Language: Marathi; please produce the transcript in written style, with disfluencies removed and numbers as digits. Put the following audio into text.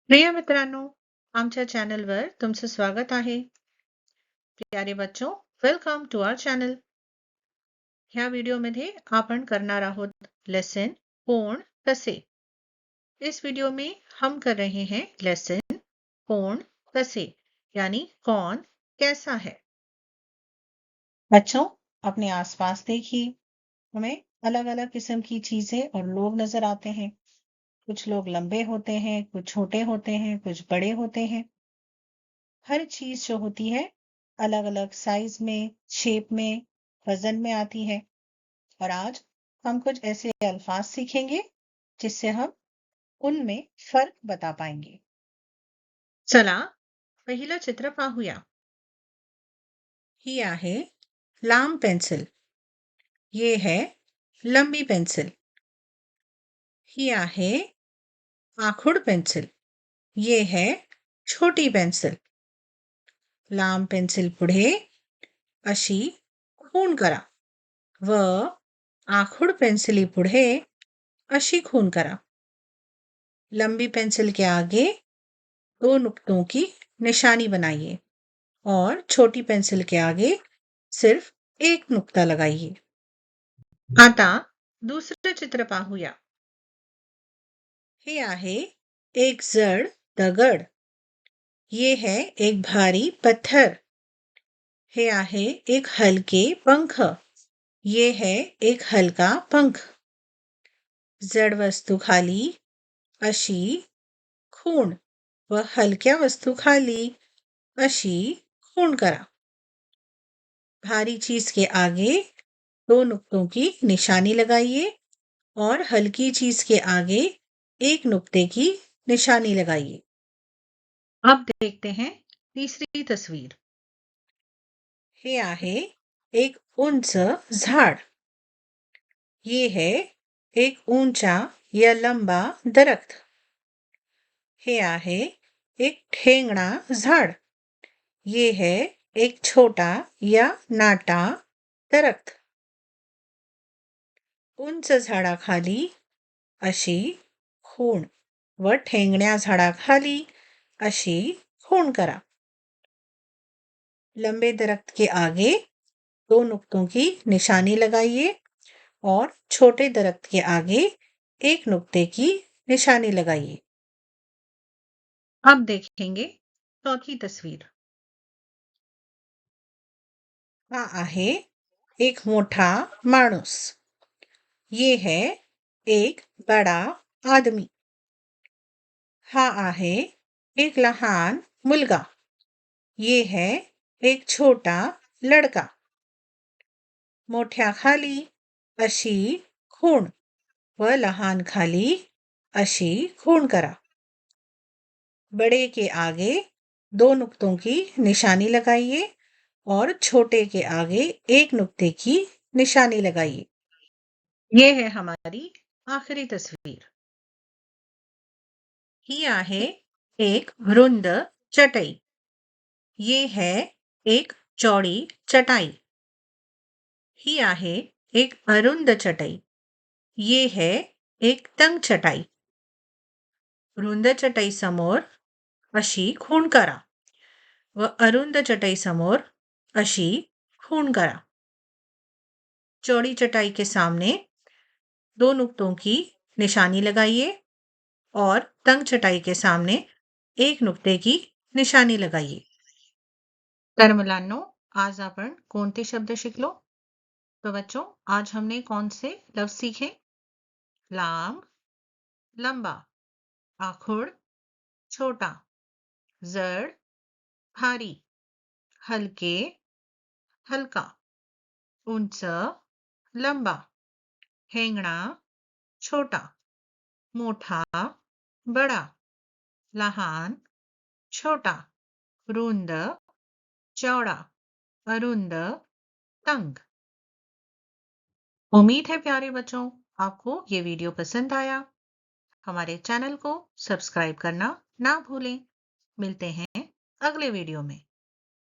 प्रिय मित्रांनो, आमच्या चॅनलवर तुमचं स्वागत आहे. प्यारे बच्चों, वेलकम टू आवर चॅनल. ह्या व्हिडिओमध्ये आपण करणार आहोत लेसन कोण कसे. इस वीडियो में हम कर रहे हैं लेसन कौन कसे यानी कौन कैसा है. बच्चों, अपने आसपास देखिए, हमें अलग अलग किस्म की चीजें और लोग नजर आते हैं. कुछ लोग लंबे होते हैं, कुछ छोटे होते हैं, कुछ बड़े होते हैं. हर चीज जो होती है अलग अलग साइज में, शेप में, वजन में आती है. और आज हम कुछ ऐसे अल्फाज सीखेंगे जिससे हम उनमें फर्क बता पाएंगे. चला पहिलं चित्र पाहूया. ही आहे लांब पेन्सिल. ये है लंबी पेन्सिल. ही आहे आखूड पेन्सिल. ये है छोटी पेन्सिल. लांब पेन्सिल पुढे अशी खूण करा व आखूड पेन्सिली पुढे अशी खून करा. लंबी पेंसिल के आगे 2 नुक्तों की निशानी बनाइए और छोटी पेंसिल के आगे सिर्फ एक नुक्ता लगाइए. आता दुसरं चित्र पाहूया. हे आहे एक जड दगड. ये है एक भारी पत्थर. हे आहे एक हलके पंख. ये है एक हलका पंख. जड वस्तू खाली अशी खूण व हलक्या वस्तू खाली अशी खूण करा. भारी चीज के आगे 2 नुक्तों की निशानी लगाइए और हल्की चीज के आगे एक नुक्ते की निशानी लगाइए. अब देखते हैं तीसरी तस्वीर. हे आहे एक उंच झाड. ये है एक ऊंचा या लंबा दरख्त. हे आहे एक ठेंगणा झाड. ये है एक छोटा या नाटा दरख्त. उंच झाडाखाली अशी खूण व ठेंगण्या झाडाखाली अशी खूण करा. लंबे दरख्त के आगे 2 नुक्तों की निशानी लगाइए और छोटे दरख्त के आगे एक नुक्ते की निशानी लगाइए. अब देखेंगे चौथी तस्वीर. हा आहे एक मोठा माणूस. ये है एक बड़ा आदमी. हा आहे एक लहान मुलगा. ये है एक छोटा लड़का. मोठ्या खाली अशी खूण व लहान खाली अशी खूण करा. बड़े के आगे 2 नुक्तों की निशानी लगाइए और छोटे के आगे एक नुक्ते की निशानी लगाइए. ये है हमारी आखिरी तस्वीर. ही आहे एक रुंद चटई. ये है एक चौड़ी चटाई. ही आहे एक अरुंद चटई. ये है एक तंग चटाई. रुंद चटई समोर अशी खूण करा व अरुंद चटई समोर अशी खूण करा. चौड़ी चटाई के सामने 2 नुक्तों की निशानी लगाइए और तंग चटाई के सामने एक नुक्ते की निशानी लगाइए. तर मुलांनो, आज आपण कोणते शब्द शिकलो? तो बच्चों, आज हमने कौन से लफ्ज सीखे? लांब, लंबा, आखुड़, छोटा, जड़, भारी, हलके, हलका, उंच, लंबा, ठेंगणा, छोटा, मोठा, बड़ा, लहान, छोटा, रुंद, चौड़ा, अरुंद, तंग. उम्मीद है प्यारे बच्चों आपको ये वीडियो पसंद आया. हमारे चैनल को सब्सक्राइब करना ना भूलें. मिलते हैं अगले वीडियो में.